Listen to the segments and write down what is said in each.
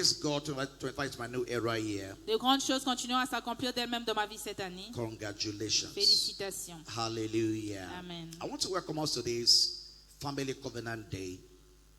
praise God to invite my new era here. De grandes choses continueront à s'accomplir d'elles-mêmes dans ma vie cette année. Congratulations. Félicitations. Hallelujah. Amen. I want to welcome us to this Family Covenant Day.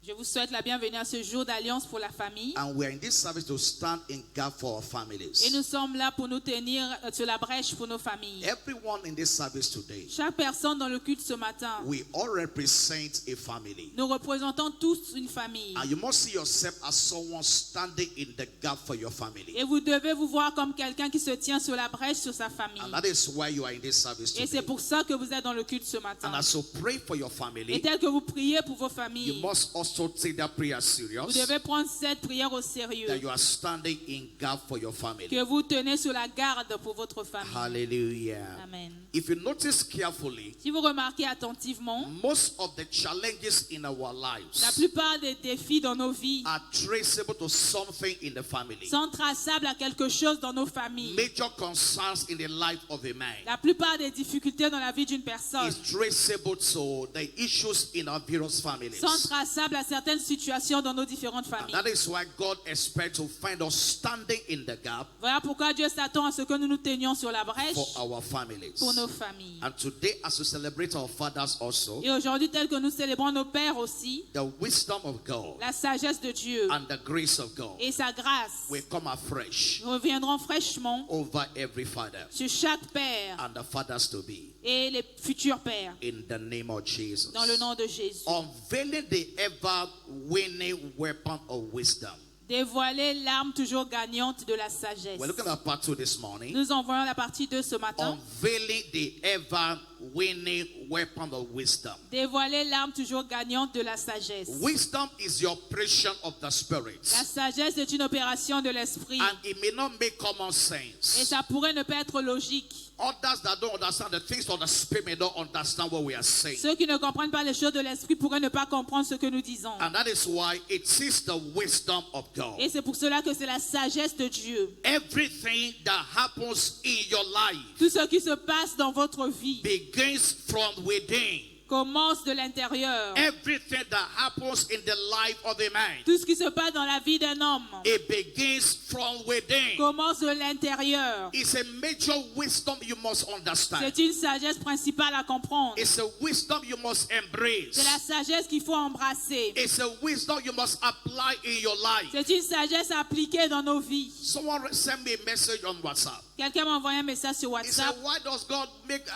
Je vous souhaite la bienvenue à ce jour d'alliance pour la famille. And we are in this service to stand in gap for our families. Et nous sommes là pour nous tenir sur la brèche pour nos familles. Everyone in this service today, Chaque personne dans le culte ce matin, we all represent a family. nous représentons tous une famille. And you must see yourself as someone standing in the gap for your family. Et vous devez vous voir comme quelqu'un qui se tient sur la brèche sur sa famille. And that is why you are in this service Et c'est today. pour ça que vous êtes dans le culte ce matin. And as you pray for your Et family, tel que vous priez pour vos you familles, must also take that prayer serious. vous devez prendre cette prière au sérieux. That you are standing in gap for your family. Que vous tenez sur la garde pour votre famille. Hallelujah. Amen. If you notice carefully, Si vous remarquez attentivement, most of the challenges in our la lives plupart des défis dans nos vies are traceable to something in the family. sont traçables à quelque chose dans nos familles. Major concerns in the life of a man La plupart des difficultés dans la vie d'une personne is traceable to the issues in our various families. sont traçables à certaines situations dans nos différentes And familles. that is why God expects to find us standing in the gap Voilà pourquoi Dieu s'attend à ce que nous nous tenions sur la brèche for our families. pour nos familles. And today, as we celebrate our fathers also, Et aujourd'hui, tel que nous célébrons nos pères aussi, the wisdom of God la sagesse de Dieu and the grace of God et sa grâce will come afresh reviendront fraîchement over every father sur chaque père and the fathers to be, et les futurs pères, in the name of Jesus. dans le nom de Jésus. Unveiling the ever-winning weapon of wisdom. Dévoiler l'arme toujours gagnante de la sagesse. We're looking at part 2 this morning. Nous en voyons la partie 2 ce matin. Unveiling the ever-winning weapon of wisdom. Dévoiler l'arme toujours gagnante de la sagesse. Wisdom is the operation of the Spirit. La sagesse est une opération de l'esprit. And it may not make common Et sense. ça pourrait ne pas être logique. Others that don't understand the things of the Spirit may not understand what we are saying. Ceux qui ne comprennent pas les choses de l'esprit pourraient ne pas comprendre ce que nous disons. And that is why it is the wisdom of God. Et c'est pour cela que c'est la sagesse de Dieu. Everything that happens in your life Tout ce qui se passe dans votre vie begins from within. commence de l'intérieur. Everything that happens in the life of a man, Tout ce qui se passe dans la vie d'un homme it begins from within. commence de l'intérieur. It's a major wisdom you must understand. C'est une sagesse principale à comprendre. It's a wisdom you must embrace. C'est la sagesse qu'il faut embrasser. It's a wisdom you must apply in your life. C'est une sagesse appliquée dans nos vies. Someone sent me a message on WhatsApp. Quelqu'un m'a envoyé un message sur He said, WhatsApp. why does God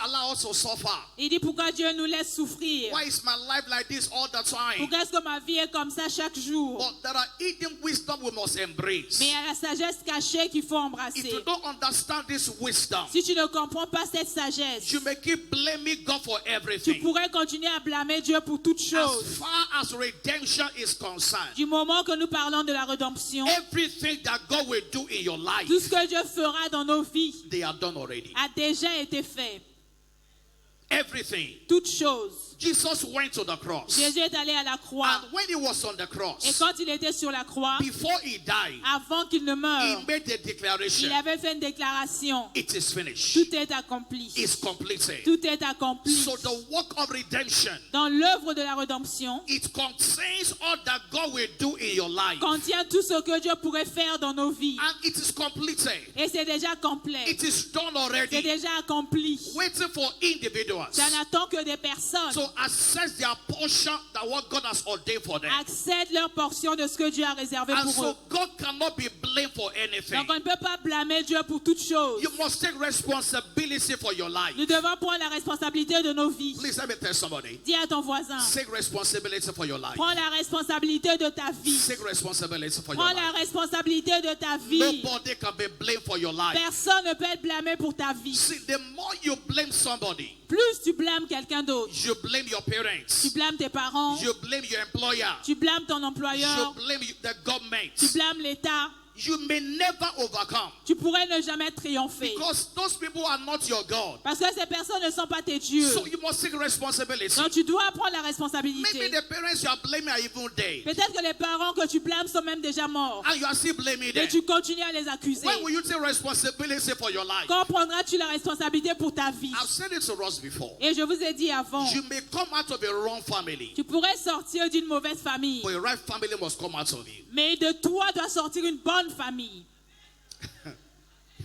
allow us to suffer? Il dit pourquoi Dieu nous laisse souffrir. Why is my life like this all the time? Pourquoi est-ce que ma vie est comme ça chaque jour? But there are hidden wisdom we must embrace. Mais il y a la sagesse cachée qu'il faut If embrasser. you don't understand this wisdom, Si tu ne comprends pas cette sagesse, you may keep blaming God for tu everything. pourrais continuer à blâmer Dieu pour toutes As choses. far as redemption is concerned, Du moment que nous parlons de la rédemption, everything that God will do in your life, tout ce que Dieu fera dans nos vies they are done already. a déjà été fait. Everything. Toutes choses. Jesus went to the cross. Jésus est allé à la croix. And when he was on the Et cross, quand il était sur la croix, before he died, avant qu'il ne meure, he made the declaration, il avait fait une déclaration. it is finished. Tout est accompli. It's completed. Tout est accompli. So the work of redemption, Dans l'œuvre de la rédemption, it contains all that God will do in your life. contient tout ce que Dieu pourrait faire dans nos vies. And it is completed. Et c'est déjà complet. It is done C'est already. déjà accompli. Waiting for individuals Ça n'attend que des personnes to access their portion that what God has ordained for them. accèdent leur portion de ce que Dieu a réservé And pour so eux. God cannot be blamed for anything. Donc on ne peut pas blâmer Dieu pour toute chose. You must take responsibility for your life. Nous devons prendre la responsabilité de nos vies. Please let me tell somebody. Dis à ton voisin, Take responsibility for your life. prends la responsabilité de ta vie. Take responsibility for your Prends la life. responsabilité de ta vie. Nobody can be blamed for your life. Personne ne peut être blâmé pour ta vie. See, the more you blame somebody, Plus tu blâmes quelqu'un d'autre, you blame your parents, tu blâmes tes parents, you blame your employer, tu blâmes ton you employeur, blame the government. tu blâmes l'État. you may never overcome. tu pourrais ne jamais triompher. Because those people are not your God. Parce que ces personnes ne sont pas tes dieux. So you must take responsibility. Donc tu dois prendre la Maybe responsabilité. the parents you are blaming are even dead. Peut-être que les parents que tu blâmes sont même déjà morts. And you are still blaming Et them. tu continues à les accuser. When will you take responsibility for your life? Quand prendras-tu la responsabilité pour ta vie? I've said it to us before. Et je vous ai dit avant, You may come out of a wrong family, tu pourrais sortir d'une mauvaise famille, but a right family must come out of you. mais de toi doit sortir une bonne famille.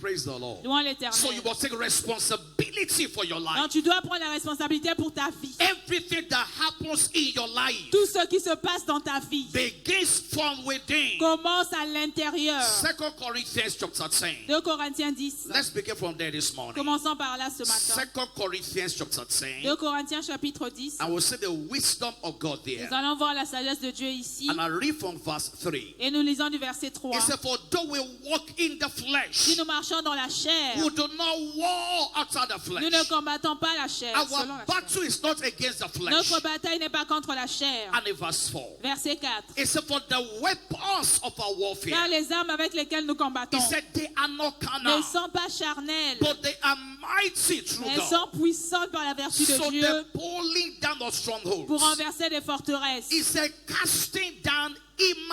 Praise the Lord. Louons So you l'Éternel. must take responsibility for your life. Donc tu dois prendre la responsabilité pour ta vie. Everything that happens in your life Tout ce qui se passe dans ta vie begins from within. commence à l'intérieur. 2 Corinthians chapter 10. 2 Corinthiens 10. Let's begin from there this morning. Commençons par là ce matin. 2 Corinthians chapter 10. 2 Corinthiens chapitre 10. I will see the wisdom of God there. Nous allons voir la sagesse de Dieu ici. And I read from verse 3. Et nous lisons du verset 3. It says, for though we walk in the flesh, Si nous marchons dans la chair, we do not war outside the flesh. nous ne combattons pas la chair. Our Selon la chair. battle is not against the flesh. Notre bataille n'est pas contre la chair. And in verse 4, Verset 4. it says, for the weapons of our warfare, Car les armes avec lesquelles nous combattons he said, they are not ne carnal, sont pas charnelles, but they are mighty through mais elles God. sont puissantes par la vertu de So Dieu they're pulling down of pour strongholds. renverser des forteresses. He said, casting down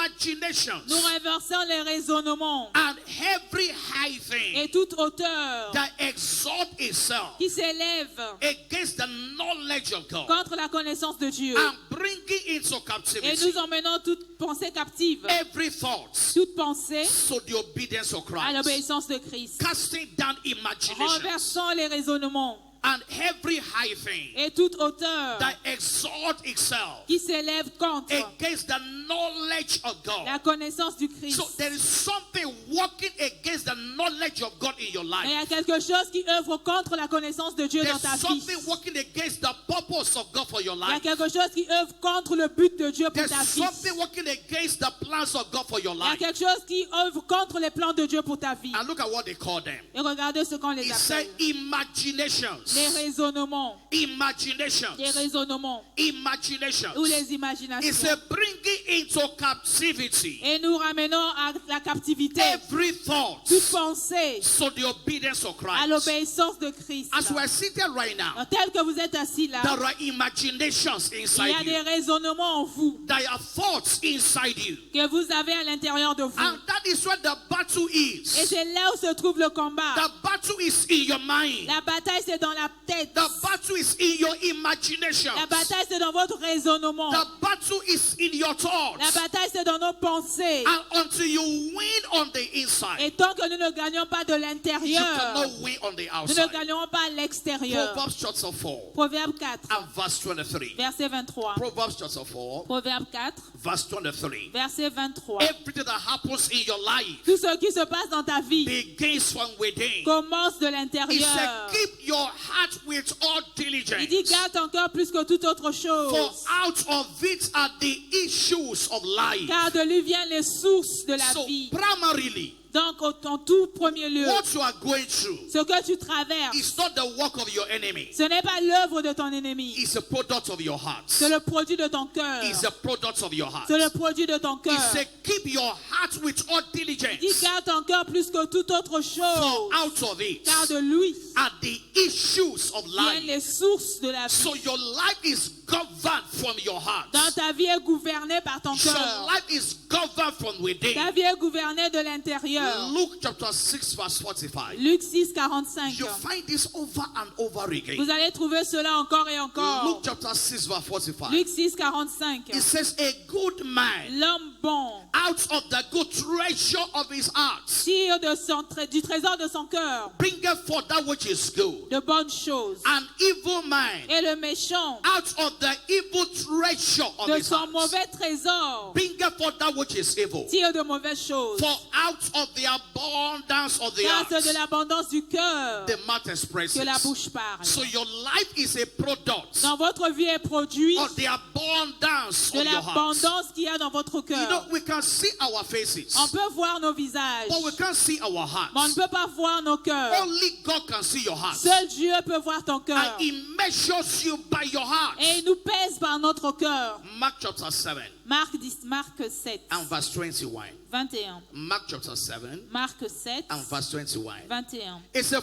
imaginations Nous renversons les raisonnements and every high thing et toute hauteur that exalt itself qui s'élève against the knowledge of God, contre la connaissance de Dieu. and bringing into Et captivity nous emmenons toute pensée captive, every thought toute pensée to the obedience of à Christ, l'obéissance de Christ. casting down imaginations Renversons les raisonnements and every high thing et toute hauteur that exalt itself qui s'élève contre against the knowledge of la God. connaissance du Christ. So there is something working against the knowledge of God in your Mais il y life. a quelque chose qui œuvre contre la connaissance de Dieu dans There's ta vie. something working against the purpose of God for your Il y a life. quelque chose qui œuvre contre le but de Dieu pour There's ta vie. something working against the plans of God for your Il y a life. quelque chose qui œuvre contre les plans de Dieu pour ta vie. And look at what they call them. Et regardez ce qu'on les He said appelle. imaginations. Les raisonnements. Imaginations. Les raisonnements. Imaginations. Ou les He imaginations. said bringing into captivity Et nous ramenons à la captivité every thought toute pensée to the obedience of à Christ. l'obéissance de Christ. As we are seated right now, Donc, tel que vous êtes assis là, there are imaginations il y a inside des you. raisonnements en vous There are thoughts inside you. que vous avez à l'intérieur de vous. And that is where the battle Et is. c'est là où se trouve le combat. The battle is in your mind. La bataille, c'est dans la tête. The battle is in your imagination. La bataille, c'est dans votre raisonnement. The battle is in your La thoughts. bataille, c'est dans nos pensées. And until you win on the inside, Et tant que nous ne gagnons pas de you l'intérieur, cannot win on the nous ne outside. gagnerons pas à l'extérieur. Proverbs chapter 4 Proverbe 4, and verse 23. verset 23. Proverbs chapter 4, Proverbe 4, verse 23. verset 23. Everything that happens in your life Tout ce qui se passe dans ta vie begins from within. commence de He l'intérieur. said, keep your heart with all Il dit, diligence, garde ton cœur plus que toute autre for chose. out of it are the issues of life. Car de lui viennent les sources de la So vie. primarily, Donc, en tout premier lieu, what you are going through ce que tu traverses, is not the work of your enemy. ce n'est pas l'œuvre de ton ennemi. It's a product of your heart. C'est le produit de ton cœur. It's a product of your heart. C'est le produit de ton He cœur. said, keep your heart with all Dis, diligence, garde ton cœur plus que toute autre for chose. out of it Car de lui are the issues of viennent life. les sources de la vie. So your life is governed from your heart. Donc ta vie est gouvernée par ton Your cœur. life is governed from Ta within. vie est gouvernée de l'intérieur. Luke chapter 6 verse 45. Luc 6, 45. You find this over and over again. Vous allez trouver cela encore et Luke encore. chapter 6 verse 45. Luc 6, 45. It says, a good man L'homme bon out of the good treasure of his heart tire du trésor de son cœur bringeth forth that which is good. de bonnes choses. An evil man Et le méchant out of the evil treasure of de his son heart mauvais trésor bringeth forth that which is evil. tire de mauvaises choses. For out of the abundance of the Car heart c'est de l'abondance du cœur the mouth expresses. que la bouche parle. So your life is a product Dans votre vie est produit of the abundance de of your heart. l'abondance qu'il y a dans votre You cœur. know, we can see our faces, On peut voir nos visages, but we can't see our mais on ne hearts. peut pas voir nos cœurs. Only God can see your heart. Seul Dieu peut voir ton cœur. And He measures you by your heart. Et il nous pèse par notre cœur. Mark chapter 7 Marc 7, and verse 21. 21. Mark chapter 7 Marc 7, and verse 21. 21. It says,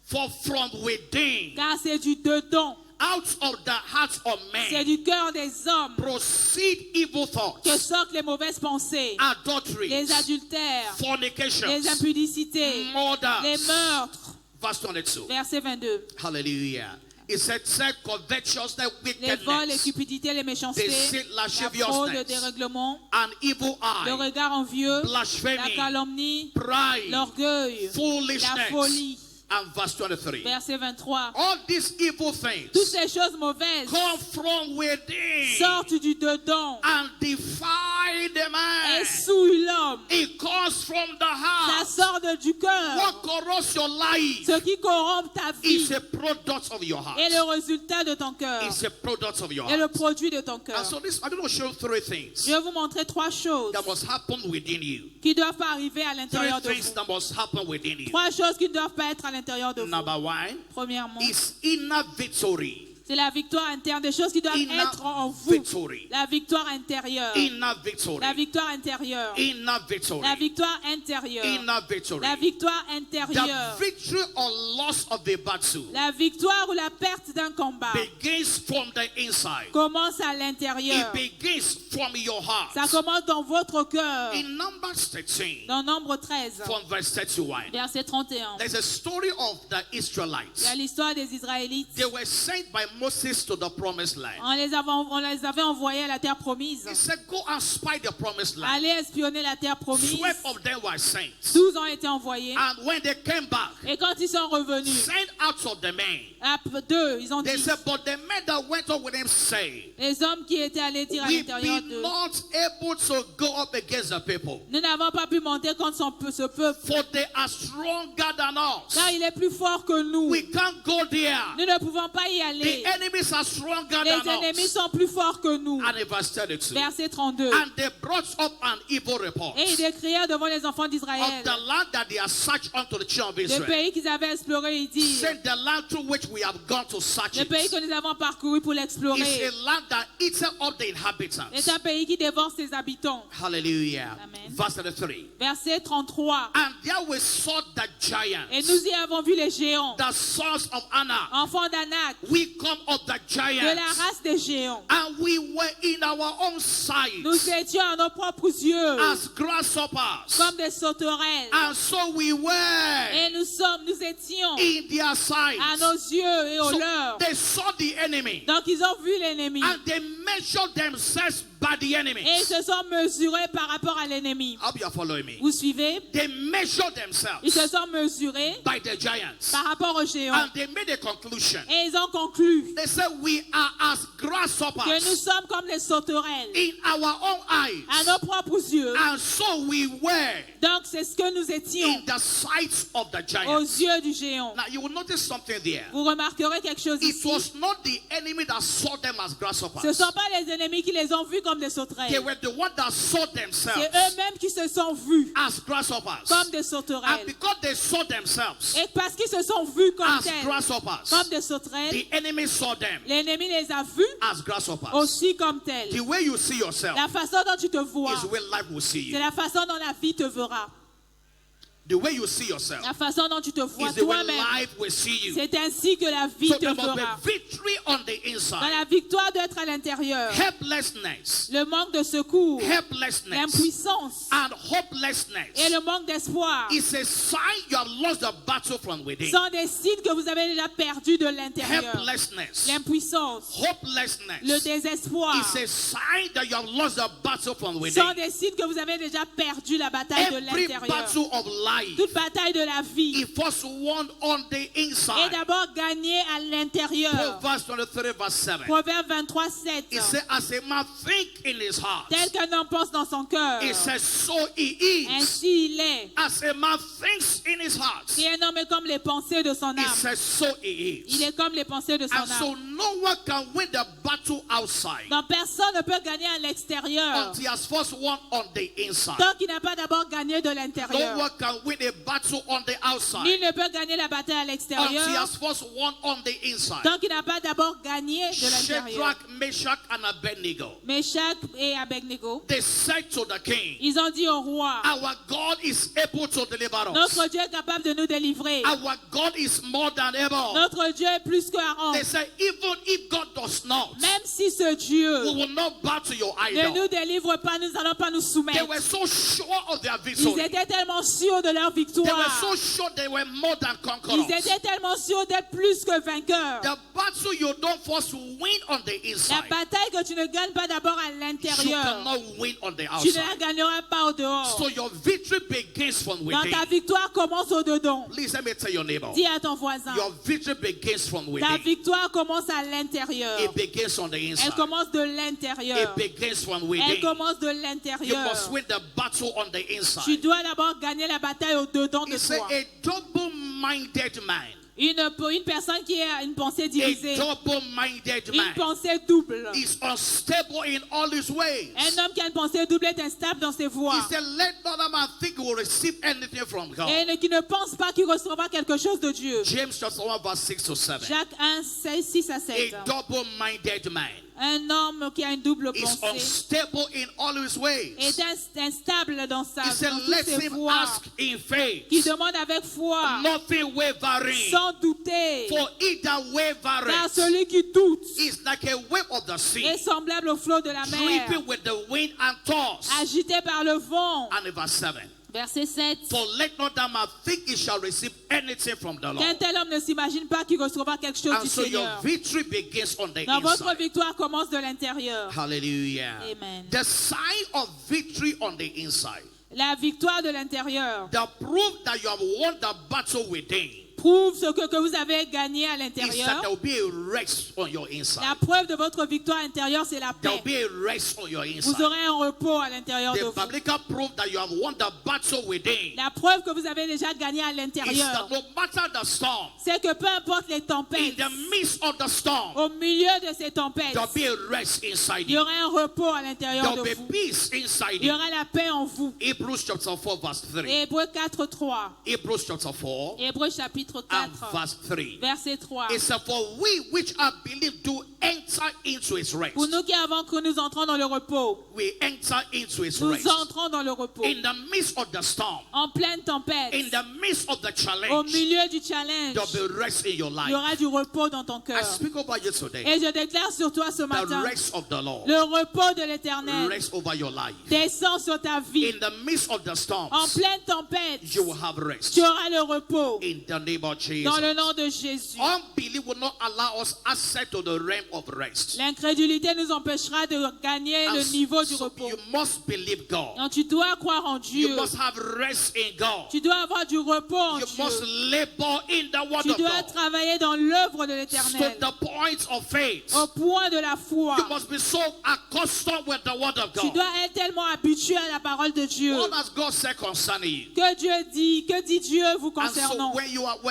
for from within, Car c'est du dedans, out of the hearts of c'est men, du cœur des hommes proceed evil que thoughts, sortent les mauvaises pensées, adulteries, les adultères, fornications, les impudicités, les murders. meurtres. Verse 22. Verset 22. Hallelujah. It said, covetousness, Les vols, les wickedness, cupidités, les méchancetés, deceit, la fraude, le lasciviousness, dérèglement, an evil le eye, regard envieux, la blasphemy, calomnie, pride, l'orgueil, la foolishness. folie. And verse 23. Verset 23. All these evil Toutes things ces choses mauvaises come from within sortent du dedans and defile the et man. souillent l'homme. It comes from the Ça heart. sort du cœur. What corrupts your life Ce qui corrompt ta vie is a product of your heart. est le résultat de ton cœur. It's a product of your Et le heart. produit de ton cœur. And so this, I'm going to show three things Je vais vous montrer trois choses that must happen within you. qui ne doivent pas arriver à Three l'intérieur de things vous. that must happen within you. Trois choses qui ne doivent pas être à l'intérieur de vous. Number one Premièrement, is inner victory. c'est la victoire interne, des choses qui doivent Inner être en vous. victory. La victoire intérieure. Inner victory. La victoire intérieure. Inner victory. La victoire intérieure. Inner victory. La victoire The intérieure. victory or loss of the battle La victoire ou la perte d'un combat begins from the inside. commence à It l'intérieur. begins from your heart. Ça commence dans votre cœur. In Numbers 13, Dans Nombre 13, from verse 31, verset 31. there's a story of the Il Israelites. y a l'histoire des Israélites. They were sent by Moses to the promised land. On les avait envoyés à la terre promise. He said, go and spy the promised land. Allez espionner la terre promise. 12 of them were sent. 12 ont été envoyés. And when they came back, Et quand ils sont revenus, sent out of the men, deux, ils ont they dit, said, but the men that went up with him say, les hommes qui étaient allés dire à we l'intérieur be d'eux, not able to go up against the people, nous n'avons pas pu monter contre ce peuple, for they are stronger than us. car il est plus fort que nous. We can't go there. Nous ne pouvons pas y aller. The enemies are stronger Les than ennemis us. sont plus forts que nous. And in verse 32, Verset 32. and they brought up an evil report Et ils décrièrent devant les enfants of d'Israël the land that they have searched unto the children of le Israel. pays qu'ils avaient exploré. Ils disent, Said the land through which we have gone to search le pays it que nous avons parcouru pour is l'explorer a land that eats up the est inhabitants. un pays qui dévore ses habitants. Hallelujah. Amen. Verse 33. Verset 33. And there we saw the Et giants, nous y avons vu les géants, the sons of Anak. enfants d'Anak, We come of the de la giants, race des géants. and we were in our own sight Nous étions à nos propres yeux as grasshoppers, comme des sauterelles. and so we were Et nous étions in their sight. à nos yeux et aux So leurs. they saw the enemy, Donc ils ont vu l'ennemi. and they measured themselves by the enemy. Et ils se sont mesurés par rapport à l'ennemi. Hope you are following me. Vous suivez? They measured Ils themselves se sont mesurés by the giants, par rapport aux géants. and they made a conclusion. Et ils ont conclu They said, we are as que nous grasshoppers sommes comme des sauterelles in our own à eyes, nos propres yeux. and so we were Donc c'est ce que nous étions in the sight of the aux giants. yeux du géant. Now you will notice something there. Vous remarquerez quelque chose It ici. was not the enemy that saw them as Ce ne grasshoppers. sont pas les ennemis qui les ont vus comme des They sauterelles. were the ones that saw C'est themselves eux-mêmes qui se sont vus as grasshoppers. comme des And sauterelles. because they saw themselves Et parce qu'ils se sont vus comme as tels, grasshoppers, comme des sauterelles, the enemy saw them l'ennemi les a vus as grasshoppers. aussi comme tels. The way you see yourself La façon dont tu te vois, is the way life will see c'est you. la façon dont la vie te verra. The way you see yourself La façon dont tu te vois is the way toi-même, life will see you. c'est ainsi que la vie So te there must verra. be victory on the Dans inside. la victoire d'être à l'intérieur, Helplessness, le manque de secours, helplessness, l'impuissance and hopelessness et le manque d'espoir is a sign you have lost the battle from within. sont des signes que vous avez déjà perdu de l'intérieur. Helplessness, L'impuissance, le hopelessness désespoir is a sign that you have lost the battle from sont within. des signes que vous avez déjà perdu la bataille de Every l'intérieur. battle of life, toute bataille de la vie he first won on the est inside. d'abord gagnée à l'intérieur. Proverbs 23 verse 7. Proverbe 23, 7. It says, as a man think in his heart, Tel qu'un homme pense dans son cœur, it says, so he is. ainsi il est. As a man thinks in his heart, Et un homme est comme les pensées de son it âme. says, so he Il is. est comme les pensées de son And so âme. no one can win the battle outside Donc personne ne peut gagner à l'extérieur until he has first won on the inside. tant qu'il n'a pas d'abord gagné de No l'intérieur. one can win a battle on the outside Nul ne peut gagner la bataille à until he l'extérieur has first won on the inside. tant qu'il n'a pas d'abord gagné de l'intérieur. Shadrach, Meshach, and Abednego, Meshach et Abednego, they said to the king, ils ont dit au roi, our God is able to deliver us. notre Dieu est capable de nous délivrer. Our God is more than able. Notre Dieu est plus qu'un They homme. say, even if God does not, Même si ce Dieu we will not bow to your ne idol. nous délivre pas, nous n'allons pas nous They soumettre. were so sure of their Ils victory. étaient tellement sûrs de leur They were victoire. so sure they were more than Ils conquerors. étaient tellement sûrs d'être plus que vainqueurs. The battle you don't first win on the La inside, bataille que tu ne gagnes pas d'abord à you l'intérieur, cannot win on the tu ne la outside. gagneras pas au dehors. So your victory begins from Donc ta within. victoire commence au dedans. Please let me tell your neighbor, Dis à ton voisin, your victory begins from ta within. victoire commence à l'intérieur. It begins on the Elle inside. commence de It l'intérieur. begins from Elle within. commence de You l'intérieur. must win the battle on the Tu inside. dois d'abord gagner la bataille au dedans de He said, toi. a double-minded man. Une personne qui a une pensée divisée, A double-minded une man pensée double. is unstable in all his ways. Un homme qui a une pensée double est instable dans ses He voies. said, let not a man think he will receive anything from God. Et qui ne pense pas qu'il recevra quelque chose de Dieu. James chapter 1 verse 6 to 7. Jacques 1, 6 à 7. A double-minded man Un homme qui a une double is pensée unstable in all his ways. est instable dans He said, dans let toutes ses him voies. ask in faith, Qui demande avec foi, nothing wavering. sans douter. For he that Car wavereth celui qui doute is like a wave of the sea, est semblable au flot de la mer, driven with the wind and tossed. agité par le vent. And in verse 7. Verset 7. For let not that man think he shall receive anything from the Qu'un Lord. tel homme ne s'imagine pas qu'il recevra quelque chose And du so your Seigneur. victory begins on the Donc votre inside. victoire commence de l'intérieur. Hallelujah. Amen. The sign of victory on the inside, La victoire de l'intérieur the proof that you have won the battle within, prouve ce que vous avez gagné à is that l'intérieur. there will be a rest on your inside. La preuve de votre victoire intérieure, c'est la There will paix. be a rest on your Vous inside. aurez un repos à l'intérieur de The vous. biblical proof that you have won the battle within La preuve que vous avez déjà gagné à is l'intérieur, that no matter the storm, c'est que peu importe les in tempêtes, the midst of the storm, au milieu de ces tempêtes, there will be a rest inside il y you. aura un repos à There l'intérieur de will be vous. peace inside Il y you. aura la paix en vous. Hebrews chapter 4 verse 3. Hébreux 4, 3. Hebrews chapter 4 Hébreux chapitre and 4, verse 3. verset 3. It says, for we which are believed do enter into his rest. Pour nous qui avons cru, nous entrons dans le repos. We enter into his Nous rest. entrons dans le repos. In the midst of the storm, En pleine tempête, in the midst of the au challenge, milieu du challenge, there will be rest in your il y life. aura du repos dans ton I cœur. speak over you today. Et je déclare sur toi ce The matin, rest of the Lord. le repos de l'Éternel Rest over your life. descend sur ta vie. In the midst of the En storms, pleine tempête, you will have rest. tu auras le repos. In the name of Jesus. Dans le nom de Jésus. Unbelief will not allow us access to the realm of rest. L'incrédulité nous empêchera de gagner le And niveau du so repos. you must believe God. Donc tu dois croire en You Dieu. must have rest in God. Tu dois avoir du repos en You must Dieu. labor in the word Tu of dois God. travailler dans l'œuvre de To l'Éternel. the point of faith. Au point de la foi. You must be so accustomed with the word of Tu God. dois être tellement habitué à la parole de Dieu. What has God said concerning you? Que dit Dieu vous And so concernant? when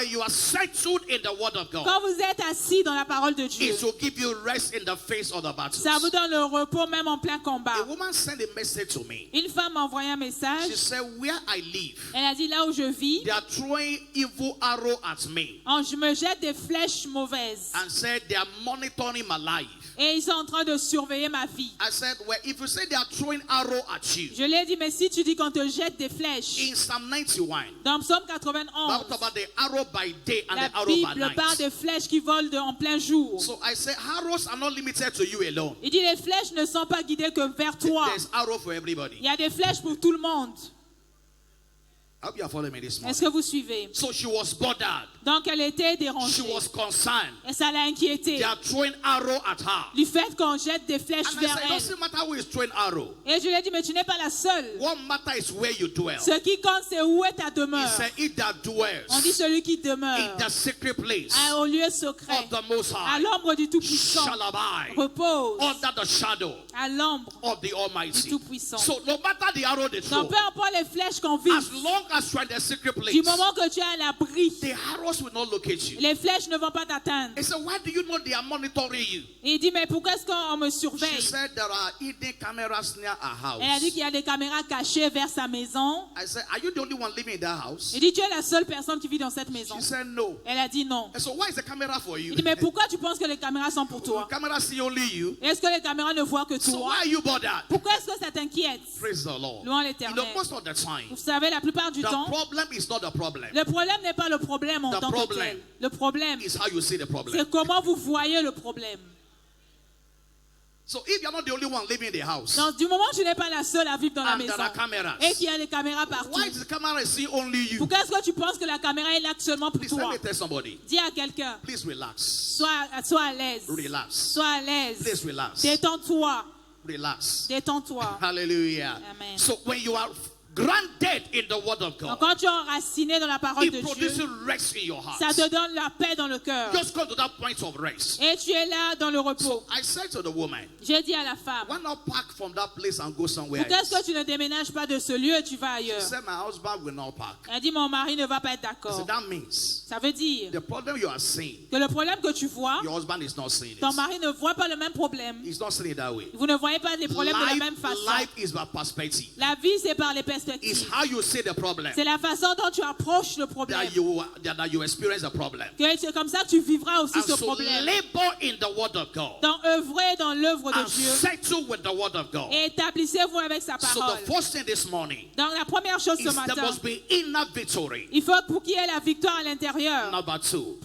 you are settled in the word of God, Quand vous êtes assis dans la parole de Dieu, it will give you rest in the face of the battle. ça vous donne le repos même en plein combat. A woman sent a message to me. Une femme m'a envoyé un message. She said, where I live, Elle a dit là où je vis, they are throwing evil arrow at me je me jette des flèches mauvaises. and said they are monitoring my life. Et ils sont en train de surveiller ma vie. I said, well, if you say they are throwing arrow at you, Je lui ai dit, mais si tu dis qu'on te jette des flèches, in Psalm 91, dans Psaume Bible 91, talk about the arrow by day and la the arrow by Bible parle night. des flèches qui volent en plein jour. So I said, arrows are not limited to you alone. Il dit, les flèches ne sont pas guidées que vers toi. There's arrow for everybody. Il y a des flèches pour tout le monde. I hope you are following me this morning. Est-ce que vous suivez? So she was bothered. Donc elle était She dérangée. was concerned. Et ça l'a inquiétée. They are throwing arrow at her. Du fait qu'on jette des flèches And I vers said, it elle. doesn't matter who is throwing arrow. Et je lui ai dit, mais tu n'es pas la seule. What matter is where you dwell. Ce qui compte, c'est où est ta He demeure. said, "He that On dit dwells celui qui in demeure the secret place au lieu secret, of the Most à High l'ombre du Tout-Puissant, shall abide repose under the shadow à l'ombre of the du Almighty." Tout-Puissant. So no matter the arrow they throw, Donc peu importe les flèches qu'on vise, as long as you are in the secret place, du moment que tu es à l'abri, the arrows will not locate you. les flèches ne vont pas t'atteindre. He said, "Why do you know they are monitoring you?" Et il dit, mais pourquoi est-ce qu'on me She surveille? said, "There are hidden cameras near our Elle a dit house." qu'il y a des caméras cachées vers sa maison. I said, "Are you the only one living in that house?" Il dit, tu es la seule personne qui vit dans cette maison. She said, "No." Elle a dit non. And so why is the camera for you? Il dit, mais pourquoi tu penses que les caméras sont pour toi? Camera see only you. Est-ce que les caméras ne voient que So toi? why are you bothered? Pourquoi est-ce que ça t'inquiète? Praise the Lord. Louons You l'Éternel. know, most of the time, Vous savez, la plupart du the temps, problem is not the problem. le problème n'est pas le problème en The tant que problem tel. Le problème, It's how you see the problem. c'est comment vous voyez le problème. So if you're not the only one living in the house, Donc, du moment où tu n'es pas la seule à vivre dans la and maison there are cameras, et qu'il y a des caméras partout, why is the camera see only you? pourquoi est-ce que tu penses que la caméra est là seulement pour Please let toi? me tell somebody. Dis à quelqu'un, Please relax. sois à l'aise. Relax. Sois à l'aise. Please relax. Détends-toi. Relax. Détends-toi. Hallelujah. Amen. So when you are grounded in the word of Donc, God, quand tu es enraciné dans la parole de it produces Dieu, rest in your heart. ça te donne la paix dans le cœur. Just come to that point of rest. Et tu es là dans le repos. So I said to the woman, J'ai dit à la femme, why not pack from that place and go somewhere pourquoi est-ce que else? tu ne déménages pas de ce lieu et tu vas She ailleurs? said, my husband will not pack. Elle dit, mon mari ne va pas être So d'accord. that means Ça veut dire the problem you are seeing, que le problème que tu vois, your husband is not seeing ton it. mari ne voit pas le même problème. He's not seeing it that way. Vous ne voyez pas les problèmes de la même façon. Life is by perspective. La vie, c'est par les It's perspectives. how you see the problem C'est la façon dont tu approches le problème. that you experience the problem. Que c'est comme ça que tu vivras aussi And ce so problème. labor in the word of God Donc, œuvrez dans l'œuvre de and Dieu settle with the word of God. et établissez-vous avec sa So parole. the first thing this morning Donc, la première chose ce is there matin, must be inner victory. il faut pour qu'il y ait la victoire à l'intérieur. Number two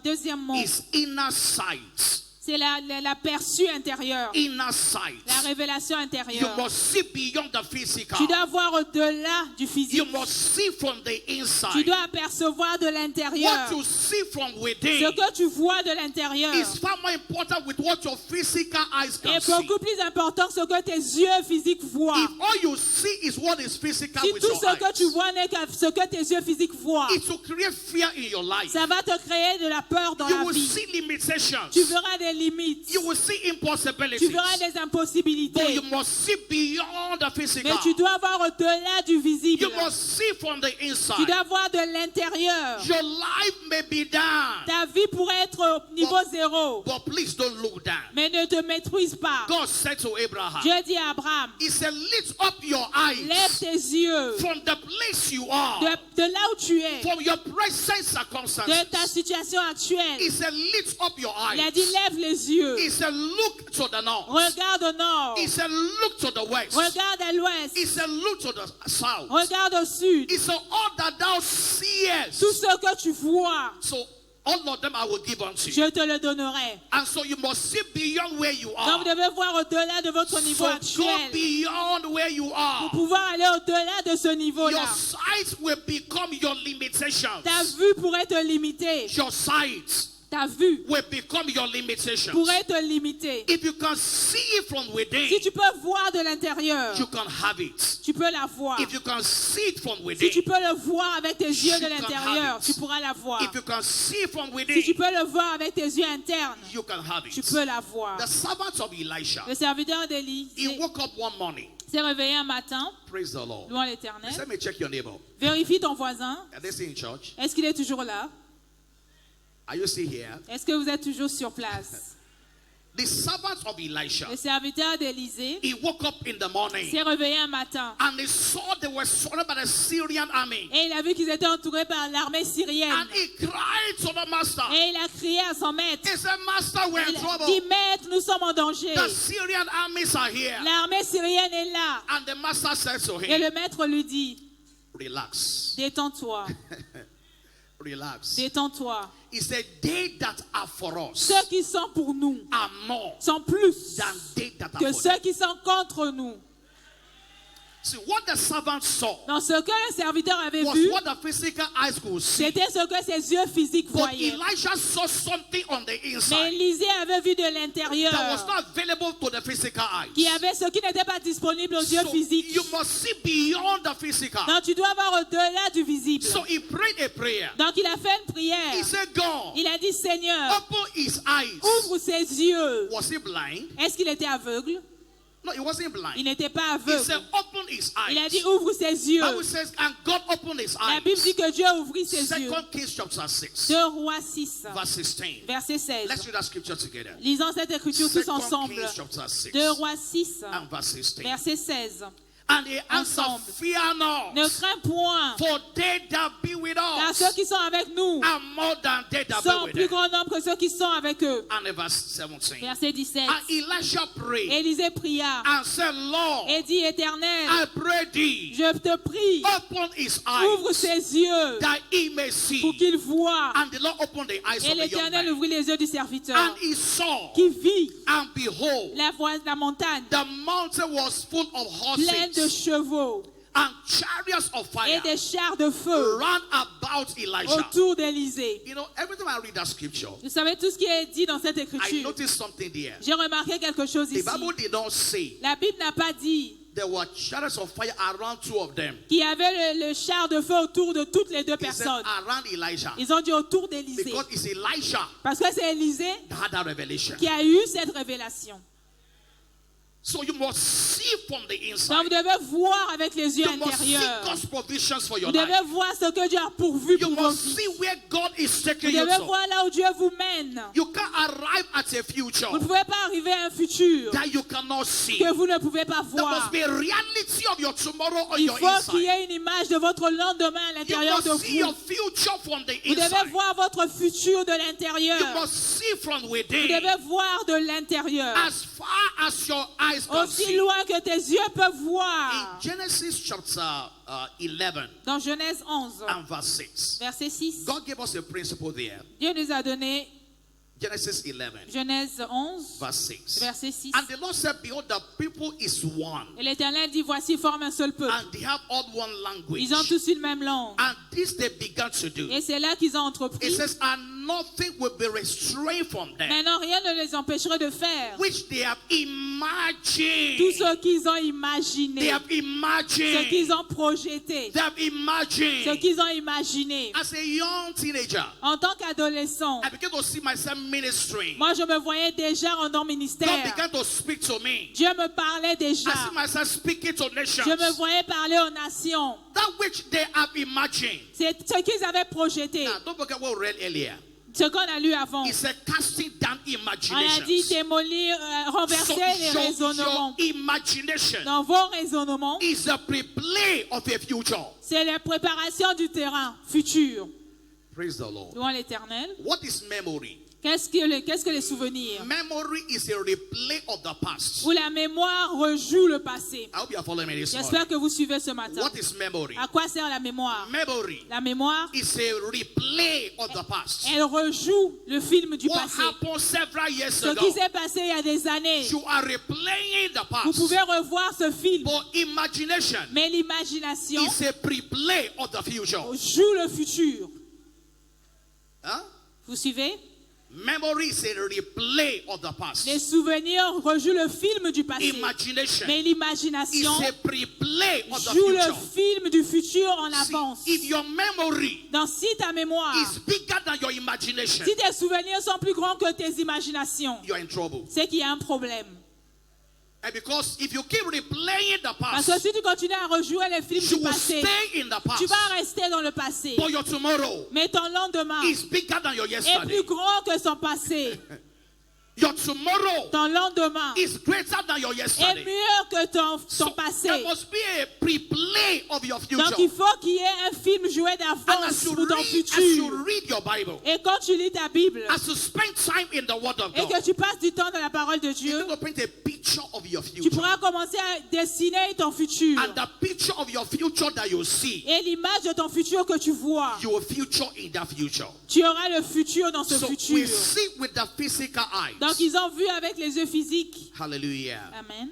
Deuxièmement, is inner sight. c'est l'aperçu intérieur, Inner sight. la révélation You intérieure. must see beyond the physical. Tu dois voir au-delà du You physique. must see from the Tu inside. dois apercevoir de l'intérieur. What you see from Ce within que tu vois de l'intérieur is far more important with what your physical eyes can est see. beaucoup plus important que ce que tes yeux physiques voient. If all you see is what is physical Si with tout your ce que tu eyes, vois n'est que ce que tes yeux physiques voient, it will create fear in your life. ça va te créer de la peur dans You la will vie. see limitations. Tu verras des limites. You will see Tu impossibilities. verras des But impossibilités. you must see beyond the physical. Mais tu dois voir au-delà du visible. You must see from the Tu inside. dois voir de l'intérieur. Your life may be down, Ta vie pourrait être au niveau zéro. but please don't look down. Mais ne te maîtrise pas. God said to Abraham, Dieu dit à Abraham, He said, lift up your lève eyes tes yeux from the place you are, de là où tu es, from your present de circumstances. ta situation actuelle. He said, lift up your Il a dit, eyes. lève les yeux. He said, look to the north. Regarde au nord. He said, look to the west. Regarde à l'ouest. He said, look to the south. Regarde au sud. He said, all that thou seest. Tout ce que tu vois, So all of them I will give unto you. je te le donnerai. And so you must see beyond where you Donc are. vous devez voir au-delà de votre niveau So go actuel. beyond where you are. Pour pouvoir aller au-delà de ce niveau-là. Your sight will become your limitations. Ta vue pourrait te limiter. Your sight Ta vue will become your limitations. pourrait te limiter. If you can see it from within, Si tu peux voir de l'intérieur, you can have it. tu peux la voir. If you can see it from Si within, tu peux le voir avec tes yeux You de can l'intérieur, have it. tu pourras la voir. if you can see it from Si tu within, peux le voir avec tes yeux internes, you can have tu it. peux la voir. The servant of Elisha, Le serviteur d'Élie he woke up one morning. s'est réveillé un matin, Praise the Lord. louant l'Éternel. Let me check your neighbor. Vérifie ton voisin. Are they still in church? Est-ce qu'il est toujours là? Are you still here? Est-ce que vous êtes toujours sur place? The servant of Elisha, Le serviteur d'Élisée he woke up in the morning s'est réveillé un matin and he saw they were surrounded by the Syrian army. et il a vu qu'ils étaient entourés par l'armée syrienne. And he cried to the master. Et il a crié à son maître. He said, Master, we're in Il a dit, trouble. maître, nous sommes en danger. The Syrian armies are here. L'armée syrienne est là. And the master said to Et him, le maître lui dit, relax, détends-toi, relax. détends-toi. He said, they that are for us Ceux qui sont pour nous are more sont plus than they that are que for ceux them. qui sont contre nous. See, what the servant saw Donc ce que le serviteur avait was vu, what the physical eyes could see. c'était ce que ses yeux physiques But voyaient. Elijah saw something on the Mais inside Élisée avait vu de that was l'intérieur, not available to the physical eyes. qui avait ce qui n'était pas disponible aux yeux So physiques. you must see beyond the physical. Donc tu dois voir au-delà du visible. So he prayed a prayer. Donc il a fait une prière. He said, God, Il a dit, Seigneur, open his eyes. ouvre ses yeux. Was he blind? Est-ce qu'il était aveugle? No, he wasn't Il blind. n'était pas He said, aveugle. open his Il a eyes. dit, ouvre ses yeux. Bible says, and God opened his La Bible dit eyes. que Dieu ouvrit ses yeux. 2 Kings chapter 6, 2 Rois 6, verse 16. verset 16. Let's read that scripture together. Lisons cette écriture 2 tous ensemble. Kings chapter 6, 2 Rois 6, and verse 16. verset 16. And he answered, Ensemble. fear not, Ne crains point, for they that be with car us ceux qui sont avec nous are more than they that sont be en with plus them. grand nombre que ceux qui sont avec eux. And in verse 17. Verset 17. And Elisha prayed Élisée pria and said, Lord, et dit, Éternel, I pray thee, je te prie, open his ouvre eyes ses yeux that he may pour see. qu'il voie. And the Lord opened the eyes Et of the young l'Éternel man. ouvrit les yeux du serviteur, And he saw, qui vit and behold, la montagne the mountain was full of pleine de horses chevaux and chariots of et fire des chars de feu round about Elijah. autour d'Élisée. You know, every time I read that scripture, Vous savez tout ce qui est dit dans cette I écriture. noticed something there. J'ai remarqué quelque chose The ici. Bible did not say La Bible n'a pas dit there were chariots of fire around two of them. qu'il y avait le char de feu autour de toutes les deux It said personnes. around Elijah. Ils ont dit autour d'Élisée. Because it's Elisha Parce que c'est Élisée that had that revelation. qui a eu cette révélation. So you must see from the Donc inside. vous devez voir avec les yeux You must see intérieurs. God's provisions for Vous your devez life. voir ce que Dieu a pourvu You pour vos must vies. see where God is Vous taking you devez to. voir là où Dieu vous mène. You can't arrive at a future Vous ne pouvez pas arriver à un futur that you cannot see. que vous ne pouvez pas There must voir. be a reality of your tomorrow on Il your faut qu'il y inside. ait une image de votre lendemain à You l'intérieur de must see your vous. future from the Vous devez inside. voir votre futur de l'intérieur. You must see from Vous within. devez voir de l'intérieur. As far as your eyes can Aussi see. loin que tes yeux peuvent In voir. Genesis chapter 11 Dans Genèse 11, and verse 6, verset 6, God gave us a principle there. Dieu nous a donné Genesis 11, Genèse 11, verse 6. verset 6. And the Lord said, behold, the people is one, Et l'Éternel dit, voici, forme un seul peuple. and they have all one language. Ils ont tous une même langue. And this they began to do. Et c'est là qu'ils ont It entrepris. says, and nothing will be restrained from them, Maintenant, rien ne les empêcherait de faire which they have tout imagined. ce qu'ils ont They imaginé, have ce qu'ils imagined. ont projeté, They have ce imagined. qu'ils ont imaginé. As a young teenager, En tant qu'adolescent, I began to see myself ministering. moi je me voyais déjà en God ministère. began to speak to me. Dieu me parlait I déjà. see myself speaking to nations. Je me voyais parler aux nations. That which they have imagined. C'est ce qu'ils avaient projeté, Now, don't forget what we read earlier. ce qu'on a lu avant. It said casting down On a dit imaginations. démolir, renverser les your raisonnements. imagination Dans vos raisonnements, is a pre-play of a future. c'est la préparation du terrain futur. Praise the Lord. Louons l'Éternel. What is memory? Qu'est-ce que les souvenirs? Memory is a replay of the past. Où la mémoire rejoue le passé. I hope you are following me this morning. J'espère que vous suivez ce matin. What is memory? À quoi sert la mémoire? Memory La mémoire, is a replay of the past. elle rejoue le film du What passé. happened several years Ce ago? qui s'est passé il y a des années. You are replaying the Vous past. pouvez revoir ce film. But imagination Mais l'imagination is a pre-play of the future. joue le futur. Huh? Vous suivez? Memory is a replay of the past. Les souvenirs rejouent le film du passé. Imagination Mais is l'imagination a pre-play of the joue le future. film du futur en See, avance. if your memory Donc si ta mémoire, is bigger than your imagination, si tes souvenirs sont plus grands que tes imaginations, you are in trouble. c'est qu'il y a un problème. And because if you keep replaying the Parce past, que si tu continues à rejouer les films you du will passé, stay in the tu past. vas rester dans le passé. But your tomorrow Mais ton lendemain is bigger than your est yesterday. plus grand que son passé. Your tomorrow Ton lendemain is greater than your est yesterday. mieux que ton So passé. there must be a pre-play of your Donc future. il faut qu'il y ait un film joué And d'avance as you pour ton read futur. your Bible, Et quand tu lis ta Bible as you spend time in the Word of et God, que tu passes du temps dans la parole de you're Dieu, going to paint a picture of your tu future. pourras commencer à dessiner ton futur. And the picture of your future that you see, Et l'image de ton futur que tu vois, your future in that future. tu auras le futur dans ce So we futur. see with the physical eyes. Donc ils ont vu avec les yeux physiques. Hallelujah. Amen.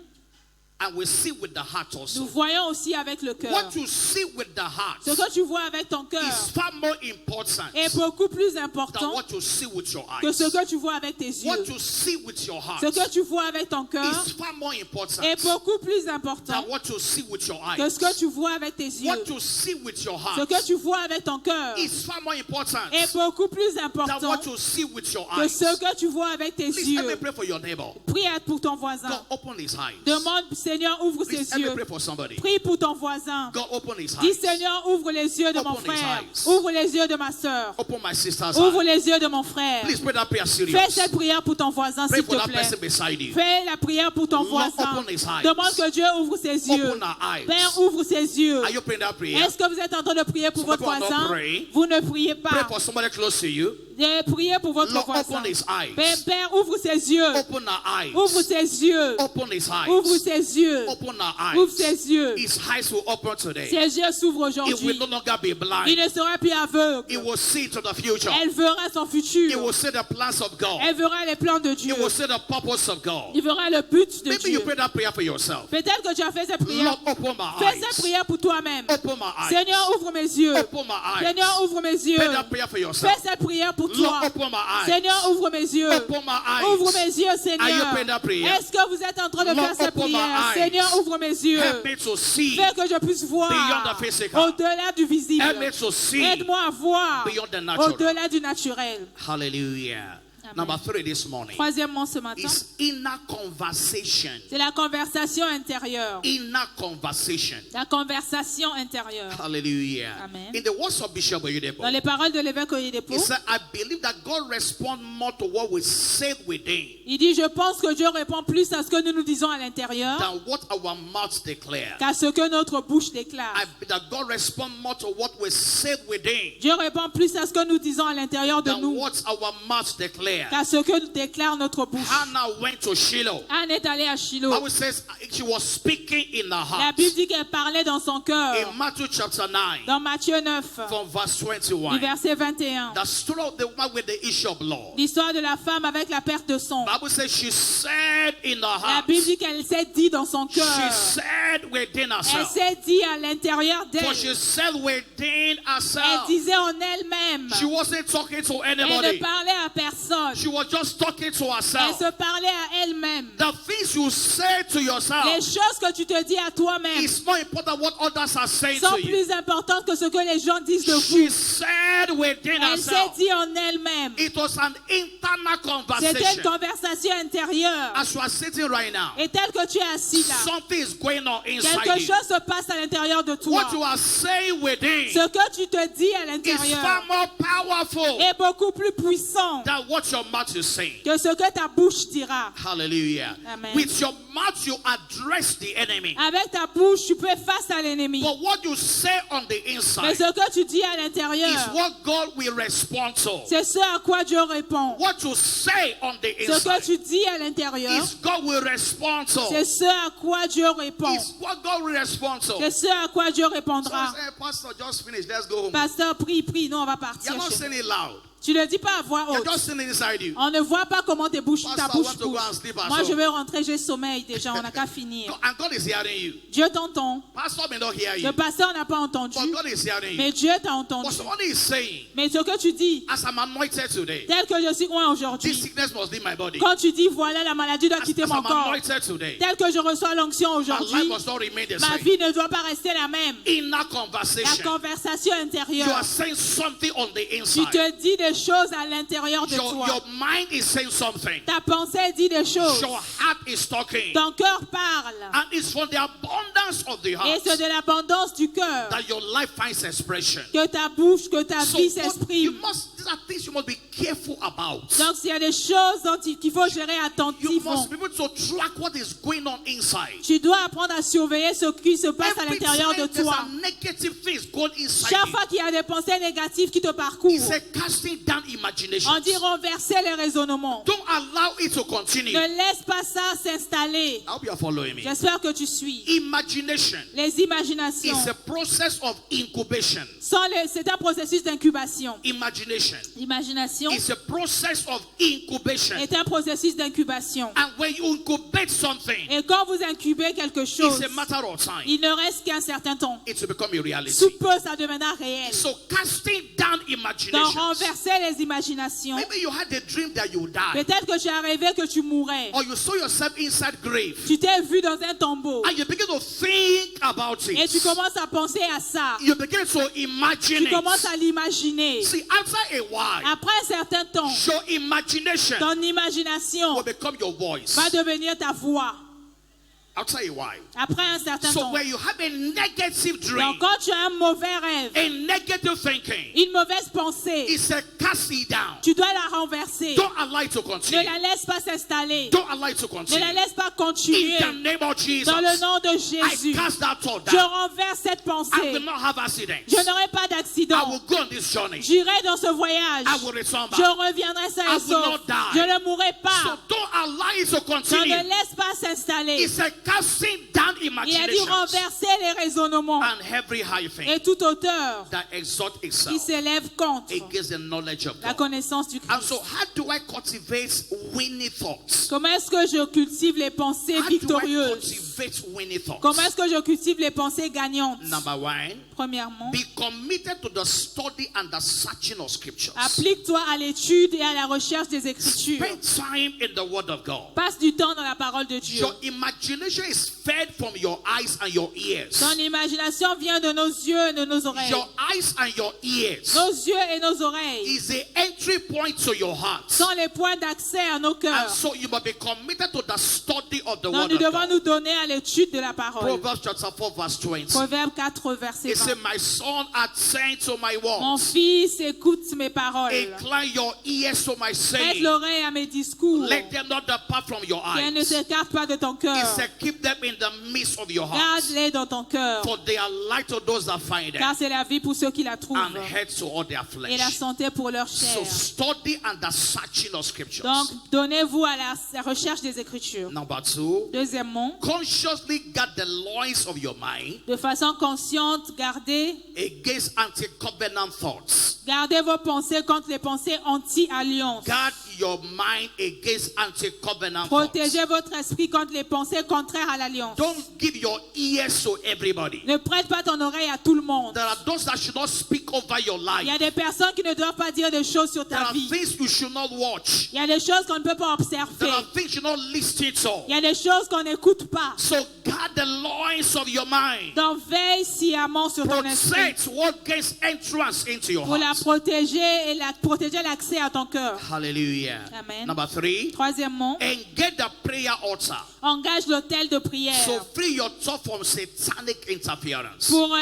and we see with the heart Nous also. voyons aussi avec le cœur. What you see with the heart Ce que tu vois avec ton cœur is far more important est beaucoup plus than important what you see with your que ce eyes. que tu vois avec tes yeux. What you see with your heart Ce que tu vois avec ton cœur is far more important est beaucoup plus than important what you see with your que eyes. ce que tu vois avec tes yeux. What you see with your Ce heart que tu vois avec ton cœur is far more important est beaucoup plus than important what you see with your que eyes. ce que tu vois avec tes Please let me yeux. pray for your neighbor. Prie pour ton voisin. God, open his eyes. Demande, Seigneur, ouvre Please ses let me yeux. pray for somebody. Prie pour ton voisin. God, open his Dis, eyes. Seigneur, ouvre les yeux de mon Open his frère. eyes. Ouvre les yeux de ma soeur. Open my sister's Ouvre eyes. les yeux de mon frère. Please pray that prayer Fais serious. cette prière pour ton voisin, Pray s'il for te that plaît. person beside you. Fais la prière pour ton Lord, voisin. open his eyes. Demande que Dieu ouvre ses yeux. Open our eyes. Père, ouvre ses yeux. Are you praying that prayer? Est-ce que vous êtes en train de prier pour Some votre people are not voisin? praying. Vous ne priez Pray pas. for somebody close to you. Priez pour votre Lord, voisin. open his eyes. Père, ouvre ses yeux. Open our eyes. Ouvre ses yeux. Open his eyes. Ouvre ses yeux. Open our Ouvre eyes. ses yeux. His eyes will open today. Ses yeux s'ouvrent He will aujourd'hui. no longer be Il blind. ne sera plus He aveugle. will see to the future. Elle verra son He futur. will see the plans of God. Elle verra les plans de He Dieu. will see the purpose of God. Il verra le but de Maybe you Dieu. pray that prayer for yourself. Peut-être que tu as fait cette prière. Lord, open my Fais cette eyes. prière pour toi-même. Open my eyes. Seigneur, ouvre mes yeux. Open my eyes. Seigneur, ouvre mes yeux. Pray that prayer for yourself. Fais cette prière pour toi. Lord, open my eyes. Seigneur, ouvre mes yeux. Open my eyes. Ouvre mes yeux, Are you Seigneur. praying that prayer? Est-ce que vous êtes en train de Lord, faire cette open my prière? eyes. Seigneur, ouvre mes yeux. Help me to see Fais que je puisse voir beyond the physical. au-delà du visible. Help me to see Aide-moi à voir beyond the natural. au-delà du naturel. Hallelujah. Amen. Number 3 this morning Troisièmement ce matin, is inner conversation. c'est la conversation intérieure. Inner conversation. La conversation intérieure. Hallelujah. Amen. In the words of Bishop Oyedepo, Dans les paroles de l'évêque Oyedepo, he said, I believe that God responds more to what we say within il dit, je pense que Dieu répond plus à ce que nous nous disons à l'intérieur than what our mouths declare. qu'à ce que notre bouche déclare. That God responds more to what we say within Dieu répond plus à ce que nous disons à l'intérieur de than nous what our mouths declare. qu'à ce que déclare notre bouche. Hannah went to Shiloh. Anne est allée à Shiloh. Bible says she was speaking in her La heart. Bible dit qu'elle parlait dans son cœur. In Matthew chapter 9, Dans Matthieu 9, from verse du 21, verset 21. the story of the woman with the issue of blood. L'histoire de la femme avec la perte de sang. Bible says she said in her La heart, Bible dit qu'elle s'est dit dans son she cœur. said within Elle herself, s'est dit à l'intérieur d'elle. for she said within Elle herself. disait en elle-même. She wasn't talking to Elle ne anybody. parlait à personne. She was just talking to Elle herself. se parlait à elle-même. The things you say to Les yourself choses que tu te dis à toi-même is more important what others are saying sont to you. plus importantes que ce que les gens disent de She vous. said within Elle s'est herself. dit en elle-même. It was an internal C'était une conversation. conversation intérieure. As you are sitting right now, Et tel que tu es assis là, something is going on quelque inside you. chose se passe à l'intérieur de toi. What you are saying within Ce que tu te dis à is l'intérieur far more powerful est beaucoup plus puissant than what your mouth is saying. que ce que ta bouche dira. Hallelujah. Amen. With your mouth, you address the enemy. Avec ta bouche, tu peux faire face à l'ennemi. But what you say on the Mais inside ce que tu dis à is l'intérieur, what God will respond to. c'est ce à quoi Dieu répond. What you say on the Ce que inside tu dis à l'intérieur, is God will respond to. c'est ce à quoi Dieu répond. Is what God will respond to. C'est ce à quoi Dieu So répondra. say, Pastor, just finish. Let's go home. Pasteur, prie, nous on va partir. You're not chez saying nous. it loud. Tu ne le dis pas à voix You're haute. just saying it inside you. On ne voit pas comment ta bouche Pastor, I want to go bouge. and sleep at Moi, home. je vais rentrer, j'ai sommeil déjà, on n'a qu'à finir. And God is hearing you. Dieu t'entend. Pastor may not hear Le you. pasteur n'a pas entendu, But God is hearing mais you. Dieu t'a entendu. But somebody is saying, Mais ce que tu dis, as I'm anointed today, tel que je suis loin this aujourd'hui, sickness must leave my body. quand tu dis voilà la maladie doit As quitter I'm mon corps, anointed today, tel que je reçois l'onction my life aujourd'hui, must not remain the ma same. vie ne doit pas rester la même. Inner La conversation. conversation You are intérieure, saying something on the tu inside. te dis des choses à l'intérieur de Your toi. mind is saying something. Ta pensée dit des choses. Your heart is talking. Ton cœur parle. And it's from the abundance of the Et heart c'est de l'abondance du cœur that your life finds expression. que ta bouche, que ta So vie what you s'exprime. these are things you must be careful about. Donc, s'il y a des choses qu'il faut gérer You attentivement, must be able to track what is going on inside. tu dois apprendre à surveiller ce qui se passe à Every l'intérieur de time there's toi. a negative thing going inside Chaque you, fois qu'il y a des pensées négatives qui te parcourent, he said casting down imaginations. On dit renverser les raisonnements. Don't allow it to continue. Ne laisse pas ça s'installer. I hope you are following me. J'espère que tu suis. Imagination Les imaginations is a process of incubation. c'est un processus d'incubation. Imagination L'imagination is a process of incubation. est un processus d'incubation. And when you incubate something, Et quand vous incubez quelque chose, it's a matter of time. il ne reste qu'un certain temps. It will become a reality. Sous peu, ça deviendra réel. So casting down Donc, imaginations. renverser les imaginations. Maybe you had a dream that you would die. Peut-être que tu as rêvé que tu mourrais. Or you saw yourself inside grave. Tu t'es vu dans un tombeau. And you begin to think about Et tu it. commences à penser à ça. You begin to imagine Tu commences it. à l'imaginer. See, after a while, Après un certain temps, your imagination ton imagination will become your voice. va devenir ta voix. After a while. Après un certain So temps. when you have a negative dream, Donc, quand tu as un mauvais rêve, a negative thinking, une mauvaise pensée, it's a cast it down. tu dois la renverser. Don't allow it to Ne continue. la laisse pas s'installer. Don't allow it to Ne la continue. laisse pas continuer. In the name of Jesus, Dans le nom de I Jésus, cast that thought je down. renverse cette I pensée. will not have accidents. Je n'aurai pas I d'accident. will go on this journey. J'irai dans ce voyage. I will return Je back. reviendrai sain I et will sauf. not die. Je ne mourrai So pas. don't allow it to Je continue. ne laisse pas s'installer. It's a casting down Il a dit imagination renverser les raisonnements and every high thing et toute hauteur that exalt qui itself s'élève contre against the knowledge of la God. connaissance du And Christ. so how do I cultivate winning thoughts? Comment est-ce que je cultive les pensées How do I victorieuses? cultivate winning thoughts? Comment est-ce que je cultive les pensées gagnantes? Number one, Premièrement, be committed to the study and the searching of scriptures. applique-toi à l'étude et à la recherche des Écritures. Spend time in the word of God. Passe du temps dans la parole de Dieu. Your imagination is fed from your eyes and your ears. Ton imagination vient de nos yeux et de nos oreilles. Your eyes and your ears Nos yeux et nos oreilles is the entry point to your heart. sont les points d'accès à nos And cœurs. so you must be committed to the study of the Donc word nous of devons God. nous donner à l'étude de la parole. Proverbs chapter 4 verse 20. Proverbe 4, verset It 20. says, my son, attend to my Mon words. fils, écoute mes paroles. Incline your ears to my Prête saying. l'oreille à mes discours. Let them not depart from your Qu'elles ne eyes. s'écartent pas de ton It cœur. said, keep them in the midst of your heart. Garde-les dans ton cœur. For they are light to those that find them, Car c'est la vie pour ceux qui la trouvent. and head to all their Et la flesh. santé pour leur So chair. study and the searching of scriptures. Donc, donnez-vous à la recherche des Écritures. Number two, Deuxièmement, consciously guard the loins of your mind de façon consciente, gardez against anti-covenant thoughts. Gardez vos pensées contre les pensées anti-alliance. Guard your mind against anti-covenant thoughts. Protégez votre esprit contre les pensées contraires à l'alliance. Don't give your ears to everybody. Ne prête pas ton oreille à tout le monde. There are those that should not speak over your Il y a life. des personnes qui ne doivent pas dire des choses sur There ta are vie. things you should not watch. Il y a des choses qu'on ne peut pas observer. There are things you should not listen to. Il y a des choses qu'on n'écoute pas. So guard the loins of your mind. Donc veille sciemment sur ton esprit Protect what gains entrance into your pour la heart. protéger et protéger l'accès à ton cœur. Hallelujah. Amen. Number three, Troisièmement, engage the prayer altar. engage l'autel de prière So free your thought from satanic interference. pour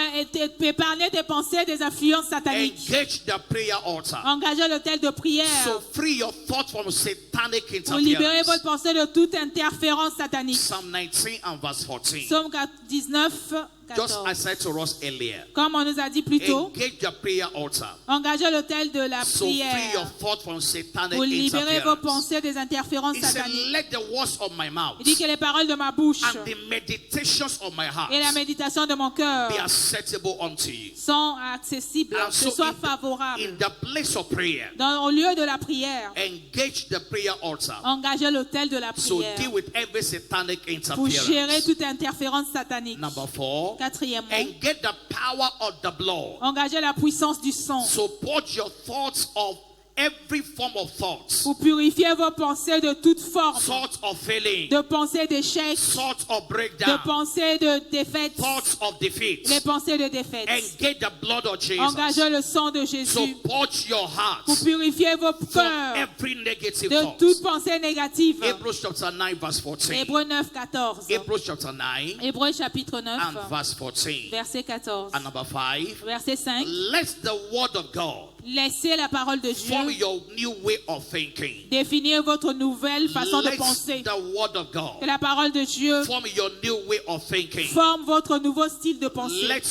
épargner tes pensées des influences sataniques. Engage the prayer altar. Engagez l'autel de prière So free your thought from satanic pour libérer interference. votre pensée de toute interférence satanique. Psalm 19 and verse 14. Psaume 19, Just 14. I said to us earlier, Comme on nous a dit plus tôt, engage the prayer altar. engagez l'autel de la So free your prière thought from satanic pour libérer vos interference. pensées des interférences He said, sataniques. let the words of my mouth Il dit que les paroles de ma bouche and the meditations of my heart et la méditation de mon cœur be acceptable unto you. sont accessibles, And que so soient in favorables. the place of prayer, Au lieu de la prière, engage the prayer altar. engagez l'autel de la So prière deal with every satanic pour gérer interference. toute interférence satanique. Number four, Quatrièmement, engage the power of the blood. engagez la puissance du sang So purge your thoughts of every form of thoughts. pour purifier vos pensées de toute forme, Thoughts of failing. de pensées d'échec, Thoughts of de breakdown. pensées de défaite, Thoughts of defeat. les pensées de défaite. Engage the blood of Jesus. Engagez le sang de So Jésus purge your pour hearts purifier vos from cœurs every negative de thought. toute pensée négative. Hebrews chapter 9 verse 14. Hébreux 9, 14. Hebrews chapter 9 Hébreux chapitre 9, and verse 14. verset 14. And number 5. Verset 5. Let the word of God Laissez la parole de form Dieu your new way of thinking. définir votre nouvelle façon de Let penser. the word of Que God la parole de Dieu form your new way of thinking. forme votre nouveau style de pensée. Let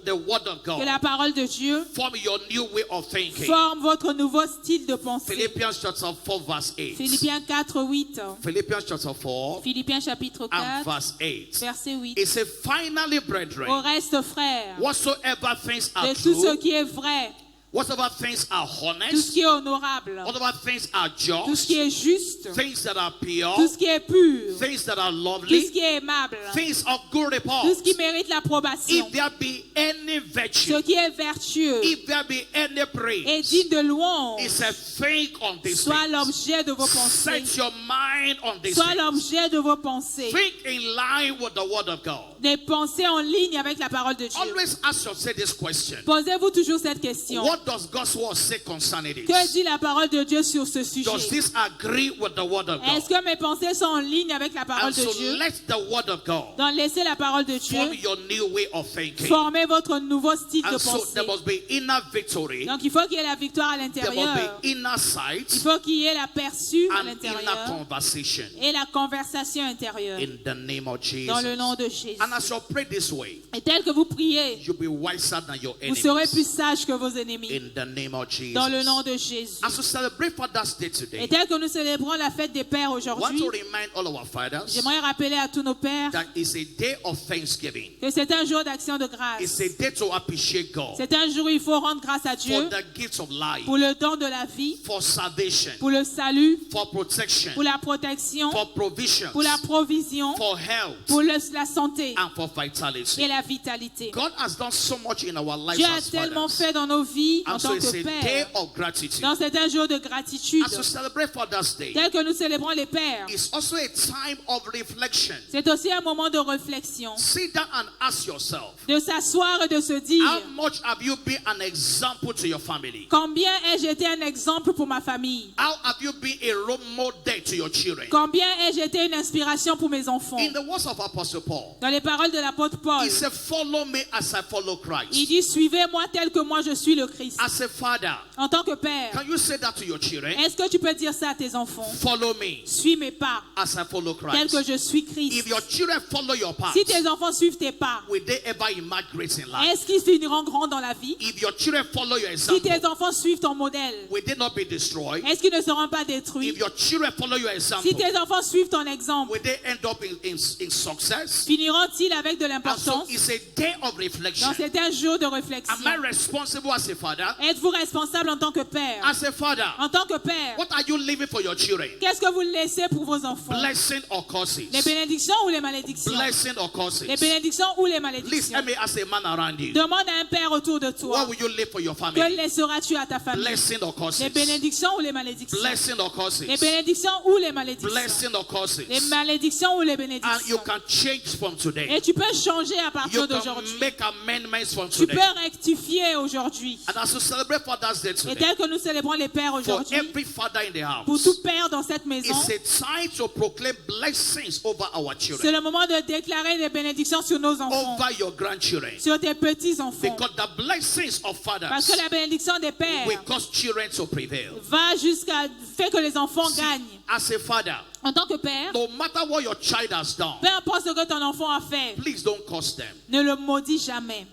the word of Que la God parole de Dieu form your new way of thinking. forme votre nouveau style de pensée. Philippians chapter 4 verse 8. Philippiens 4, 8. Philippians chapter 4 Philippiens chapitre and 4, verse 8. verset 8. It says, finally, Au brethren, reste, frères, whatsoever things are de tout ce true, qui est vrai, whatsoever things are tout ce honest, qui est honorable, whatever things are tout ce qui just, est juste, things that are pure, tout ce qui est pur, things that are tout ce lovely, qui est aimable, things of good report, tout ce qui mérite l'approbation, if there be any virtue, ce qui est vertueux if there be any et praise, digne de louange, it's a think on this soit thing. l'objet de vos pensées. Set your mind on this Soit thing. l'objet de vos pensées. Think in line with the word of God. Des pensées en ligne avec la parole de Dieu. Always ask yourself this question. Posez-vous toujours cette question. What does God's word say concerning Que this? dit la parole de Dieu sur ce Does sujet? this agree with the word of Est-ce God? que mes pensées sont en ligne avec la parole And de so Dieu? let the word of God Donc laissez la parole de form Dieu your new way of thinking. former votre nouveau style de And so pensée. there must be inner victory. Donc il faut qu'il y ait la victoire à There must l'intérieur. be inner Il sight faut qu'il y ait l'aperçu à and inner l'intérieur conversation et la conversation intérieure in the name of dans le nom Jesus. de Jésus. And as you pray this way, Et tel que vous priez, you'll be wiser than your vous serez plus enemies sage que vos ennemis in the name of dans le nom Jesus. de Jésus. As we celebrate Father's Day Et today, tel que nous célébrons la fête des pères I want aujourd'hui, to remind all our fathers j'aimerais rappeler à tous nos pères that it's a day of thanksgiving. que c'est un jour d'action de grâce. It's a day to appreciate God C'est un jour où il faut rendre grâce à for Dieu the gifts of life, pour le don de la vie, for salvation, pour le salut, for protection, pour la protection, for provisions, pour la provision, for health, pour la santé and for vitality. et la vitalité. God has done so much in our lives Dieu a as tellement fathers. fait dans nos vies en And so tant it's que a day pères. of gratitude. Donc c'est un jour de gratitude. As we celebrate Father's Day, Tel que nous célébrons les pères, it's also a time of reflection. c'est aussi un moment de réflexion, Sit down and ask yourself, de s'asseoir et de se dire how much have you been an example to your family? combien ai-je été un exemple pour ma famille? How have you been a role model to your children? Combien ai-je été une inspiration pour mes enfants? In the words of Apostle Paul, Dans les paroles de l'apôtre Paul, he said, follow me as I follow il Christ. dit suivez-moi tel que moi je suis le Christ. As a father, En tant que père, can you say that to your children? est-ce que tu peux dire ça à tes enfants? Follow me Suis mes pas as I follow tel que Christ. je suis Christ. If your children follow your path, Si tes enfants suivent tes pas, will they ever emerge great in life? est-ce qu'ils finiront grands dans la vie? If your children follow your Si example, tes enfants suivent ton modèle, will they not be destroyed? est-ce qu'ils ne seront pas détruits? If your children follow your Si example, tes enfants suivent ton exemple, will they end up in success? finiront-ils avec de And so l'importance? it's a day of reflection. Donc c'est un jour de réflexion. Am I responsible as a father? Êtes-vous responsable en tant que père? As a father, En tant que père, what are you leaving for your children? qu'est-ce que vous laissez pour vos enfants? Blessing or Les curses? bénédictions ou les malédictions? Blessing or curses? Les bénédictions ou les Please malédictions? let me ask a man around you. Demande à un père autour de toi. What will you leave for your Que family? laisseras-tu à ta famille? Blessing or curses? Les bénédictions ou les malédictions? Blessing or Les curses? bénédictions ou les malédictions? Blessing or curses? Les malédictions ou les And you bénédictions? can change from today. Et tu peux changer à You partir can d'aujourd'hui. make amendments from Tu today. peux rectifier aujourd'hui. And as we celebrate Father's Day Et today, tel que nous célébrons les pères for aujourd'hui, every father in the pour house, tout père dans cette maison, it's a time to proclaim blessings over our c'est children, le moment de déclarer des bénédictions sur nos enfants, over your grandchildren. sur tes petits-enfants. Because the blessings of Parce fathers que la bénédiction des pères will cause children to prevail. va jusqu'à faire que les enfants See, gagnent. as a father, En tant que père, no matter what your child has done, peu importe ce que ton enfant a fait, please don't curse them. ne le maudis jamais.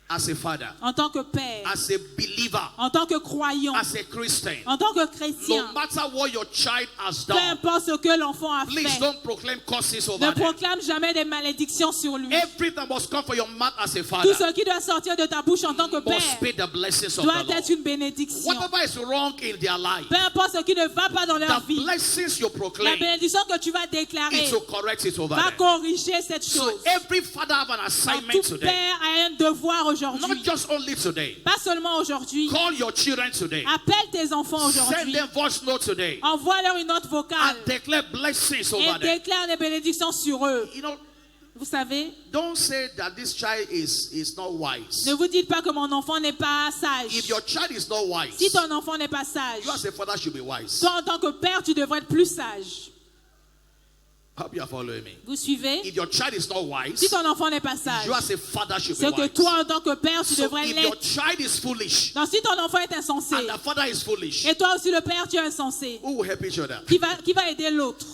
As a father, En tant que père, as a believer, en tant que croyant, as a Christian, en tant que chrétien, no matter what your child has peu done, importe ce que l'enfant a please fait, don't proclaim curses ne over them. proclame jamais des malédictions sur lui. Everything must come from your mouth as a Tout father. ce qui doit sortir de ta bouche en tant que Must père be the blessings of doit the Lord. être une bénédiction. Whatever is wrong in their life, Peu importe ce qui ne va pas dans leur the vie, blessings you la proclaim, bénédiction que tu vas déclarer it will correct it over va them. corriger cette So chose. every father have an Donc, assignment tout today. père a un devoir Not aujourd'hui. just only today. Pas seulement aujourd'hui. Call your children today. Appelle tes enfants Send aujourd'hui. them voice note today. Envoie-leur une note vocale And declare blessings et over them. déclare des bénédictions sur eux. You know, Vous savez, don't say that this child is not wise. ne vous dites pas que mon enfant n'est pas If sage. your child is not Si wise, ton enfant n'est pas sage, you as a father should be wise. toi en tant que père, tu devrais être plus sage. Hope you are following me. Vous suivez? If your child is not wise, Si ton enfant n'est pas sage, you as a father should be c'est que wise. toi, en tant que père, tu So devrais if your l'être. child is foolish Donc, si ton enfant est insensé, and the father is foolish, et toi aussi le père, tu es insensé, who will help each other? qui va aider l'autre?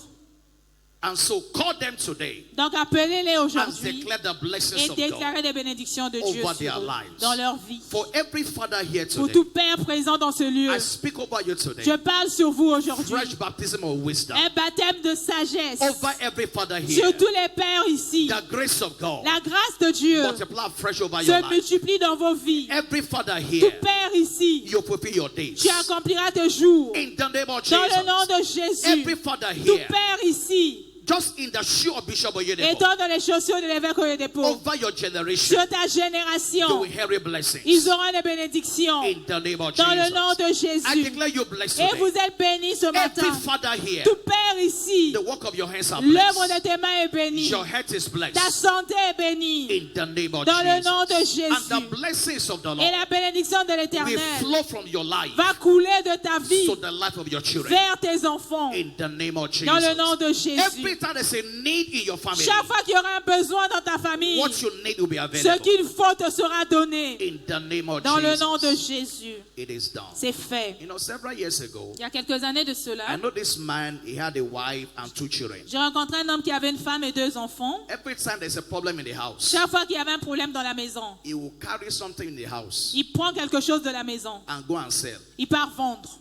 And so call them today Donc, appelez-les and aujourd'hui declare the blessings et of God déclarer des bénédictions de Dieu over sur their eux, lives. dans leur vie. For every father here Pour today, tout père présent dans ce lieu, I speak over you today. je parle sur vous aujourd'hui. Fresh baptism of wisdom Un baptême de sagesse over every father here. sur tous les pères ici. The grace of God La grâce de Dieu multiply fresh over your se life. multiplie dans vos vies. Every father Tout here, père ici, you fulfill your days. tu accompliras tes jours. In the name of Dans le nom Jesus. de Jésus, Every father tout here, père ici, just in the shoe of Bishop Oyedepo, étant dans les chaussures de l'évêque Oyedepo, over your generation, sur ta you génération, will inherit blessings. ils auront des bénédictions. In the name of Dans le nom Jesus. de I Jésus. declare you blessed Et vous today. êtes bénis ce Every matin. father here, Tout père ici, the work of your hands are l'œuvre blessed. de tes mains est bénie. Your head is Ta blessed. santé est bénie. In the name of Dans le nom de Jesus. And the Jésus. blessings of the Et Lord la bénédiction de will l'Éternel flow from your life va couler de ta vie to the life of your children. vers tes enfants. In the name of Dans le nom Jesus. de Every Jésus. time there's a need in your family, Chaque fois qu'il y aura un besoin dans ta famille, what you need will be ce available. qu'il faut te sera donné. In the name of Dans le nom de Jesus. Jésus. It is done. C'est fait. You know, several years ago, Il y a quelques années de I cela, know this man, he had a wife and 2 children. j'ai rencontré un homme qui avait une femme et 2 enfants. Every time there's a problem in the house, Chaque fois qu'il y avait un problème dans la maison, he will carry something in the house il prend quelque chose de la maison. and go and sell. Il part vendre.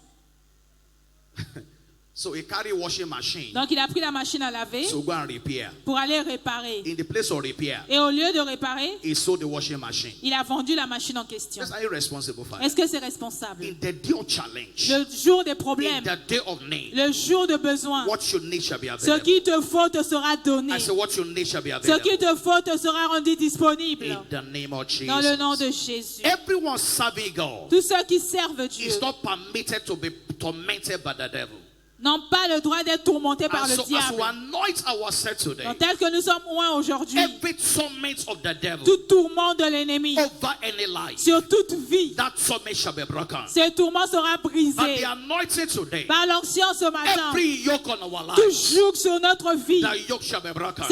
So he carry washing machine, Donc il a pris la machine à laver so go and repair. pour aller réparer. In the place of repair, Et au lieu de réparer, he sold the washing machine. il a vendu la machine en question. Yes, are you responsible for it? Est-ce que c'est responsable? In the day of challenge, Le jour des in problèmes, the day of need, le jour de besoin, what you need shall be ce available. qu'il te faut te sera donné. I say what you need shall be Ce qu'il available. te faut te sera rendu disponible. In the name of Dans le nom Jesus. de Jésus. Everyone serving God Tous ceux qui servent Dieu is not permitted to be tormented by the devil. n'ont pas le droit d'être tourmentés par And le so as we diable. anoint ourselves today, Donc, tel que nous sommes loin aujourd'hui, every torment of the devil tout tourment de l'ennemi over any life, sur toute vie, that torment shall be broken. ce tourment sera By brisé the anointing today, par l'onction ce matin. every yoke on our Tout lives, joug sur notre vie the yoke shall be broken.